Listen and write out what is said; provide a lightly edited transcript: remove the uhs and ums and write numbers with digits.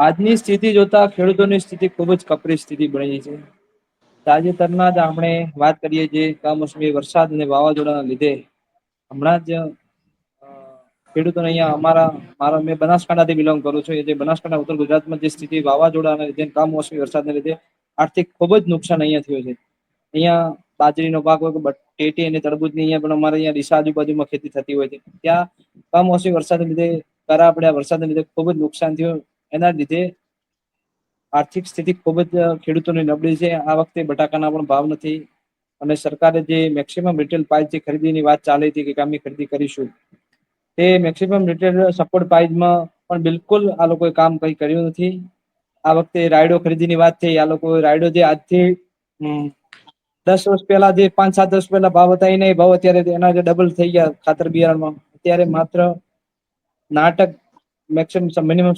આજની સ્થિતિ જોતા ખેડૂતોની સ્થિતિ ખૂબ જ કપરી સ્થિતિ બની છે. તાજેતરના જ આપણે વાત કરીએ જે કમોસમી વરસાદ અને વાવાઝોડાના લીધે હમણાં જ ખેડૂતોને અહીંયા મેં બનાસકાંઠાથી બિલોંગ કરું છું. જે બનાસકાંઠા ઉત્તર ગુજરાતમાં જે સ્થિતિ વાવાઝોડા અને કમોસમી વરસાદને લીધે આર્થિક ખૂબ જ નુકસાન અહીંયા થયું છે. અહીંયા બાજરીનો પાક હોય કે ટેટી અને તરબૂચની અહીંયા પણ અમારે અહીંયા ડીસા આજુબાજુમાં ખેતી થતી હોય છે. ત્યાં કમોસમી વરસાદને લીધે કરા પડ્યા વરસાદને લીધે ખૂબ જ નુકસાન થયું. એના લીધે આર્થિક સ્થિતિ ખૂબ જ ખેડૂતોની નબળી છે. આ વખતે બટાકાના પણ ભાવ નથી. અને સરકારે જે મેક્સિમમ રિટેલ પ્રાઇસ જે ખરીદીની વાત ચાલી હતી કે અમે ખરીદી કરીશું. તે મેક્સિમમ રિટેલ સપોર્ટ પ્રાઇઝમાં પણ બિલકુલ આ લોકોએ કામ કઈ કર્યું નથી. આ વખતે રાયડો ખરીદીની વાત થઈ. આ લોકો રાયડો જે આજથી 10 વર્ષ પહેલા જે 5-7 વર્ષ પહેલા ભાવ હતા એ ભાવ અત્યારે એના ડબલ થઈ ગયા ખાતર બિયારણમાં. અત્યારે માત્ર નાટક મિનિમમ